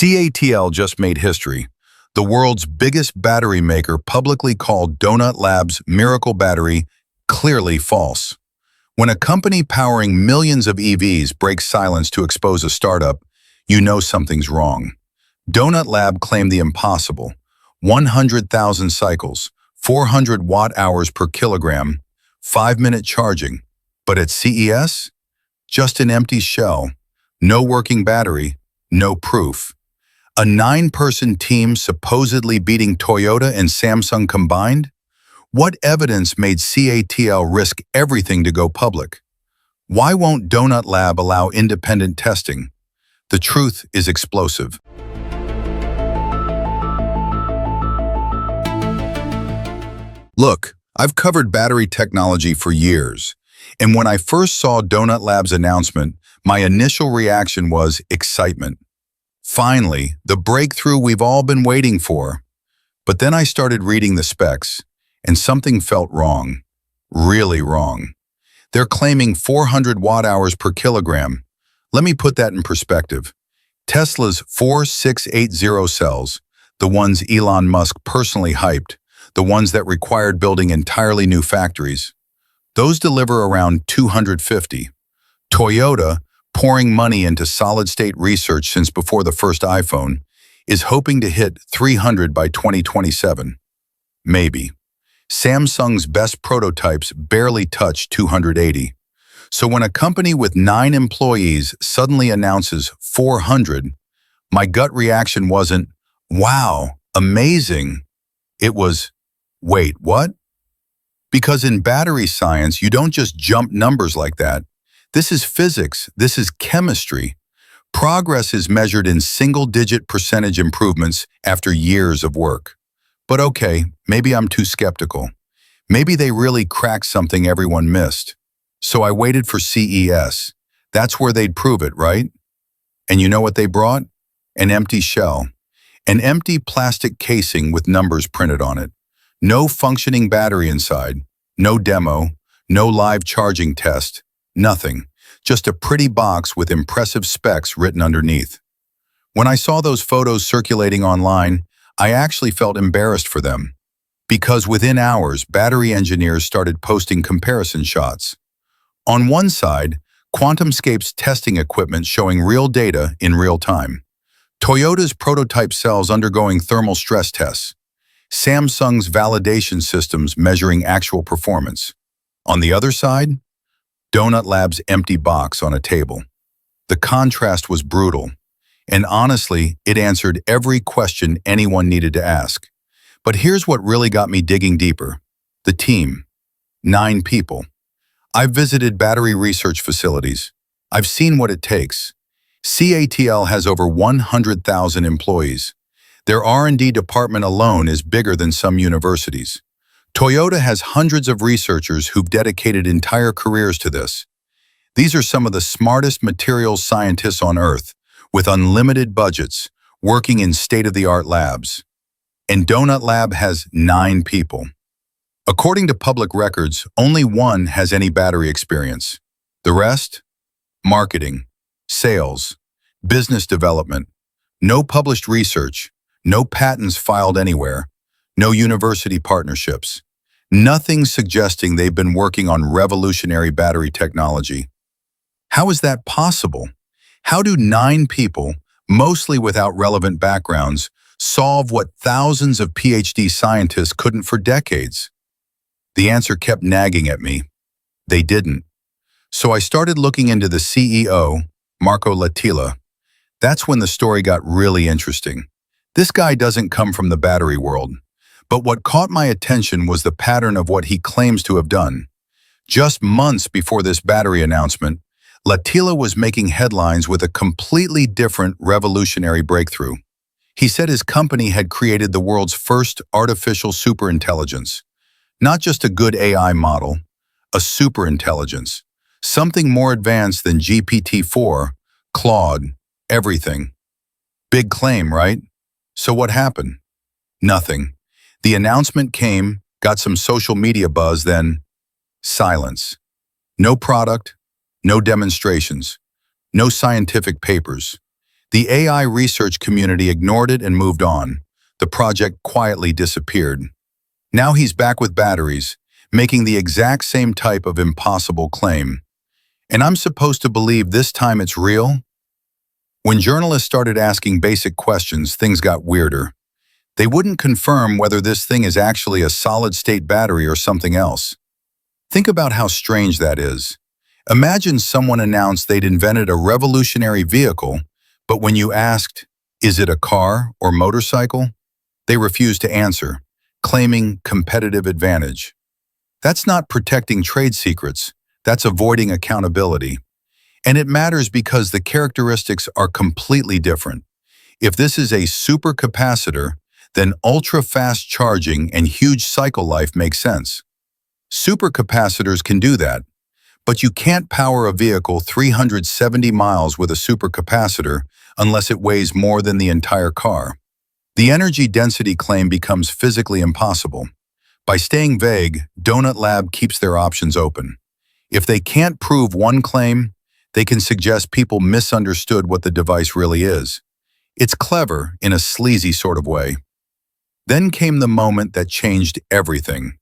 CATL just made history. The world's biggest battery maker publicly called Donut Labs' miracle battery clearly false. When a company powering millions of EVs breaks silence to expose a startup, you know something's wrong. Donut Lab claimed the impossible: 100,000 cycles, 400 watt-hours per kilogram, 5-minute charging. But at CES, just an empty shell, no working battery, no proof. A 9-person team supposedly beating Toyota and Samsung combined? What evidence made CATL risk everything to go public? Why won't Donut Lab allow independent testing? The truth is explosive. Look, I've covered battery technology for years, and when I first saw Donut Lab's announcement, my initial reaction was excitement. Finally, the breakthrough we've all been waiting for. But then I started reading the specs, and something felt wrong. Really wrong. They're claiming 400 watt-hours per kilogram. Let me put that in perspective. Tesla's 4680 cells, the ones Elon Musk personally hyped, the ones that required building entirely new factories, those deliver around 250. Toyota, pouring money into solid-state research since before the first iPhone, is hoping to hit 300 by 2027. Maybe. Samsung's best prototypes barely touch 280. So when a company with 9 employees suddenly announces 400, my gut reaction wasn't, "Wow, amazing." It was, "Wait, what?" Because in battery science, you don't just jump numbers like that. This is physics, this is chemistry. Progress is measured in single-digit percentage improvements after years of work. But okay, maybe I'm too skeptical. Maybe they really cracked something everyone missed. So I waited for CES. That's where they'd prove it, right? And you know what they brought? An empty shell. An empty plastic casing with numbers printed on it. No functioning battery inside. No demo. No live charging test. Nothing. Just a pretty box with impressive specs written underneath. When I saw those photos circulating online, I actually felt embarrassed for them. Because within hours, battery engineers started posting comparison shots. On one side, QuantumScape's testing equipment showing real data in real time. Toyota's prototype cells undergoing thermal stress tests. Samsung's validation systems measuring actual performance. On the other side, Donut Lab's empty box on a table. The contrast was brutal, and honestly, it answered every question anyone needed to ask. But here's what really got me digging deeper. The team. 9 people. I've visited battery research facilities. I've seen what it takes. CATL has over 100,000 employees. Their R&D department alone is bigger than some universities. Toyota has hundreds of researchers who've dedicated entire careers to this. These are some of the smartest materials scientists on Earth, with unlimited budgets, working in state-of-the-art labs. And Donut Lab has 9 people. According to public records, only one has any battery experience. The rest? Marketing, sales, business development, no published research, no patents filed anywhere, no university partnerships. Nothing suggesting they've been working on revolutionary battery technology. How is that possible? How do 9 people, mostly without relevant backgrounds, solve what thousands of PhD scientists couldn't for decades? The answer kept nagging at me. They didn't. So I started looking into the CEO, Marco Latilla. That's when the story got really interesting. This guy doesn't come from the battery world. But what caught my attention was the pattern of what he claims to have done. Just months before this battery announcement, Latilla was making headlines with a completely different revolutionary breakthrough. He said his company had created the world's first artificial superintelligence. Not just a good AI model, a superintelligence. Something more advanced than GPT-4, Claude, everything. Big claim, right? So what happened? Nothing. The announcement came, got some social media buzz, then silence. No product, no demonstrations, no scientific papers. The AI research community ignored it and moved on. The project quietly disappeared. Now he's back with batteries, making the exact same type of impossible claim. And I'm supposed to believe this time it's real? When journalists started asking basic questions, things got weirder. They wouldn't confirm whether this thing is actually a solid-state battery or something else. Think about how strange that is. Imagine someone announced they'd invented a revolutionary vehicle, but when you asked, is it a car or motorcycle? They refused to answer, claiming competitive advantage. That's not protecting trade secrets, that's avoiding accountability. And it matters because the characteristics are completely different. If this is a supercapacitor, then ultra-fast charging and huge cycle life make sense. Supercapacitors can do that, but you can't power a vehicle 370 miles with a supercapacitor unless it weighs more than the entire car. The energy density claim becomes physically impossible. By staying vague, Donut Lab keeps their options open. If they can't prove one claim, they can suggest people misunderstood what the device really is. It's clever in a sleazy sort of way. Then came the moment that changed everything.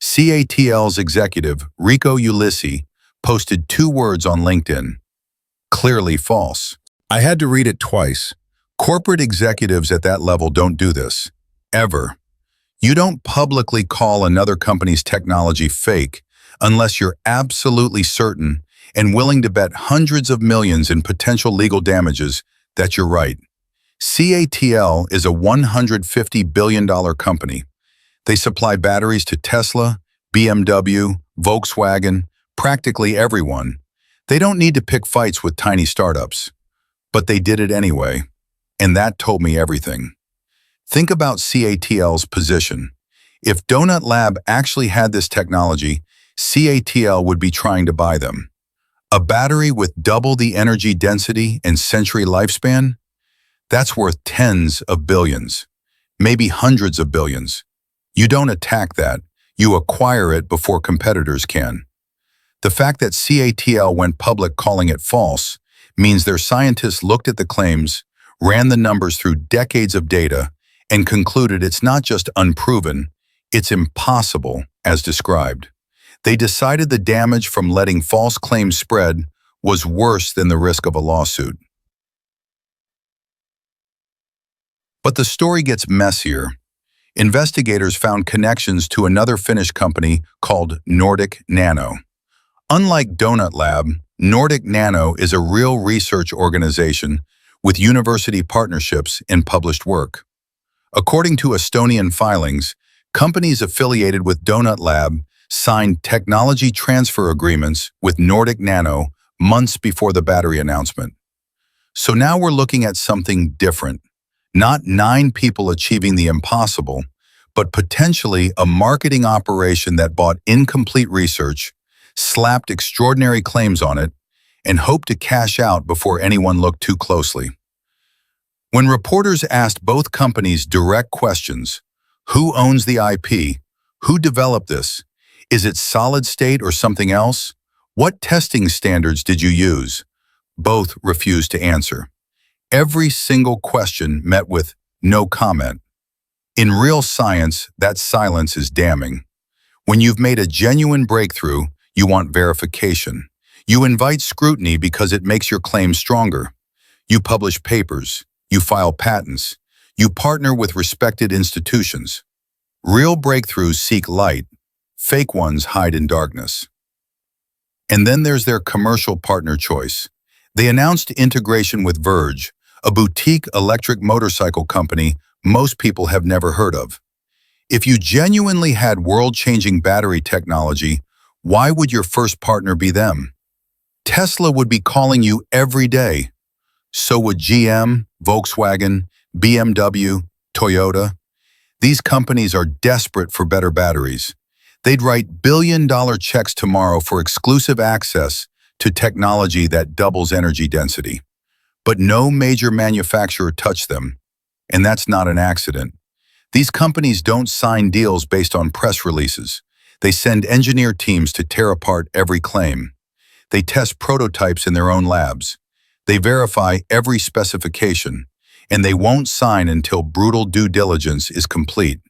CATL's executive, Rico Ulisse, posted 2 words on LinkedIn. Clearly false. I had to read it twice. Corporate executives at that level don't do this. Ever. You don't publicly call another company's technology fake unless you're absolutely certain and willing to bet hundreds of millions in potential legal damages that you're right. CATL is a $150 billion company. They supply batteries to Tesla, BMW, Volkswagen, practically everyone. They don't need to pick fights with tiny startups. But they did it anyway, and that told me everything. Think about CATL's position. If Donut Lab actually had this technology, CATL would be trying to buy them. A battery with double the energy density and century lifespan? That's worth tens of billions, maybe hundreds of billions. You don't attack that, you acquire it before competitors can. The fact that CATL went public calling it false means their scientists looked at the claims, ran the numbers through decades of data, and concluded it's not just unproven, it's impossible as described. They decided the damage from letting false claims spread was worse than the risk of a lawsuit. But the story gets messier. Investigators found connections to another Finnish company called Nordic Nano. Unlike Donut Lab, Nordic Nano is a real research organization with university partnerships and published work. According to Estonian filings, companies affiliated with Donut Lab signed technology transfer agreements with Nordic Nano months before the battery announcement. So now we're looking at something different. Not 9 people achieving the impossible, but potentially a marketing operation that bought incomplete research, slapped extraordinary claims on it, and hoped to cash out before anyone looked too closely. When reporters asked both companies direct questions, who owns the IP? Who developed this? Is it solid state or something else? What testing standards did you use? Both refused to answer. Every single question met with no comment. In real science, that silence is damning. When you've made a genuine breakthrough, you want verification. You invite scrutiny because it makes your claim stronger. You publish papers. You file patents. You partner with respected institutions. Real breakthroughs seek light. Fake ones hide in darkness. And then there's their commercial partner choice. They announced integration with Verge, a boutique electric motorcycle company most people have never heard of. If you genuinely had world-changing battery technology, why would your first partner be them? Tesla would be calling you every day. So would GM, Volkswagen, BMW, Toyota. These companies are desperate for better batteries. They'd write billion-dollar checks tomorrow for exclusive access to technology that doubles energy density. But no major manufacturer touched them, and that's not an accident. These companies don't sign deals based on press releases. They send engineer teams to tear apart every claim. They test prototypes in their own labs. They verify every specification, and they won't sign until brutal due diligence is complete.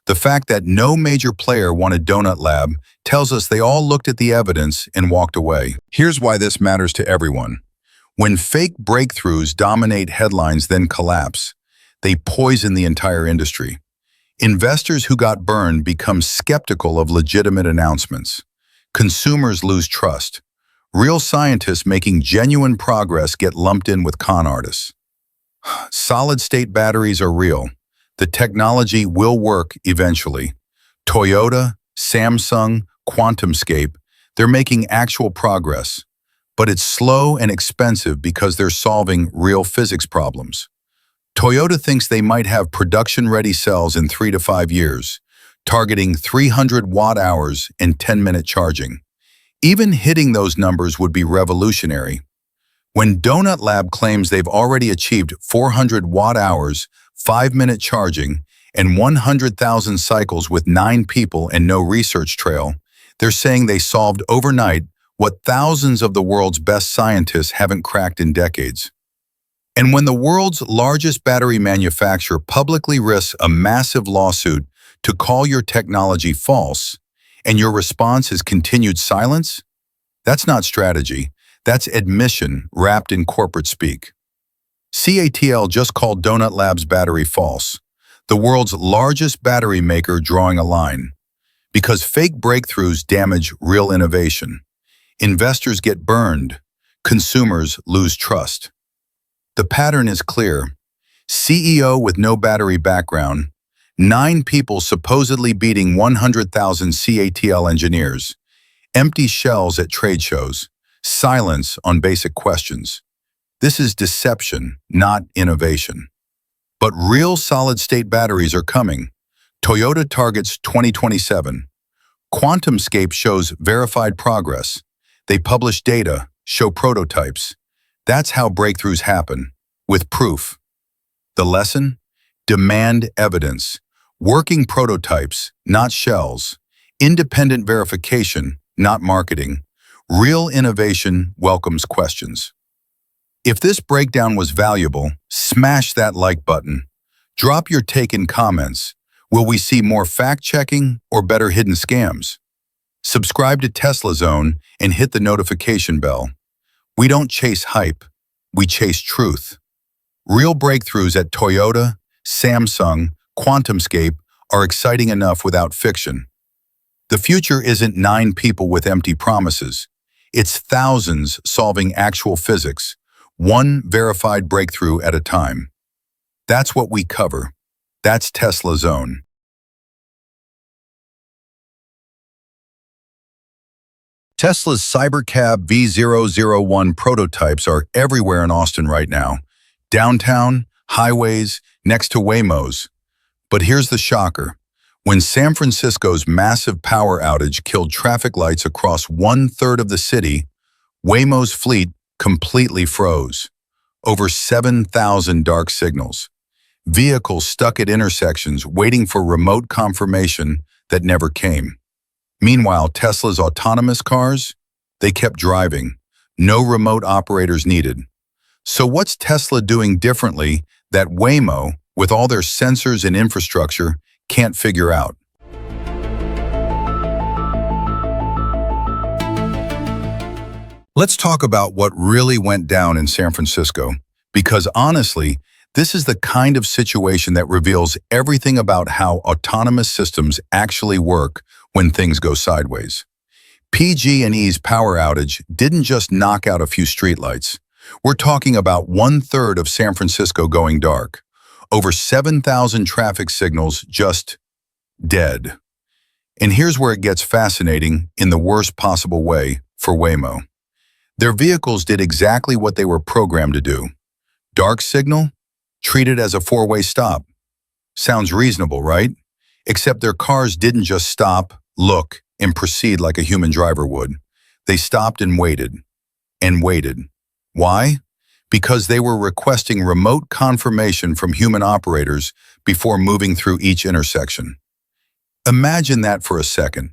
The fact that no major player wanted Donut Lab tells us they all looked at the evidence and walked away. Here's why this matters to everyone. When fake breakthroughs dominate headlines then collapse, they poison the entire industry. Investors who got burned become skeptical of legitimate announcements. Consumers lose trust. Real scientists making genuine progress get lumped in with con artists. Solid-state batteries are real. The technology will work eventually. Toyota, Samsung, QuantumScape, they're making actual progress. But it's slow and expensive because they're solving real physics problems. Toyota thinks they might have production-ready cells in 3 to 5 years, targeting 300 watt-hours and 10-minute charging. Even hitting those numbers would be revolutionary. When Donut Lab claims they've already achieved 400 watt-hours, 5-minute charging, and 100,000 cycles with 9 people and no research trail, they're saying they solved overnight what thousands of the world's best scientists haven't cracked in decades. And when the world's largest battery manufacturer publicly risks a massive lawsuit to call your technology false, and your response is continued silence, that's not strategy. That's admission wrapped in corporate speak. CATL just called Donut Lab's battery false, the world's largest battery maker drawing a line. Because fake breakthroughs damage real innovation. Investors get burned. Consumers lose trust. The pattern is clear. CEO with no battery background, 9 people supposedly beating 100,000 CATL engineers, empty shells at trade shows, silence on basic questions. This is deception, not innovation. But real solid-state batteries are coming. Toyota targets 2027. QuantumScape shows verified progress. They publish data, show prototypes. That's how breakthroughs happen, with proof. The lesson? Demand evidence. Working prototypes, not shells. Independent verification, not marketing. Real innovation welcomes questions. If this breakdown was valuable, smash that like button. Drop your take in comments. Will we see more fact-checking or better hidden scams? Subscribe to Tesla Zone and hit the notification bell. We don't chase hype, we chase truth. Real breakthroughs at Toyota, Samsung, QuantumScape are exciting enough without fiction. The future isn't 9 people with empty promises. It's thousands solving actual physics, one verified breakthrough at a time. That's what we cover. That's Tesla Zone. Tesla's Cybercab V001 prototypes are everywhere in Austin right now. Downtown, highways, next to Waymos. But here's the shocker. When San Francisco's massive power outage killed traffic lights across 1/3 of the city, Waymo's fleet completely froze. Over 7,000 dark signals. Vehicles stuck at intersections waiting for remote confirmation that never came. Meanwhile, Tesla's autonomous cars, they kept driving. No remote operators needed. So what's Tesla doing differently that Waymo, with all their sensors and infrastructure, can't figure out? Let's talk about what really went down in San Francisco, because honestly, this is the kind of situation that reveals everything about how autonomous systems actually work when things go sideways. PG&E's power outage didn't just knock out a few streetlights. We're talking about 1/3 of San Francisco going dark. Over 7,000 traffic signals just dead. And here's where it gets fascinating in the worst possible way for Waymo. Their vehicles did exactly what they were programmed to do. Dark signal? Treat it as a 4-way stop. Sounds reasonable, right? Except their cars didn't just stop, look, and proceed like a human driver would. They stopped and waited. And waited. Why? Because they were requesting remote confirmation from human operators before moving through each intersection. Imagine that for a second.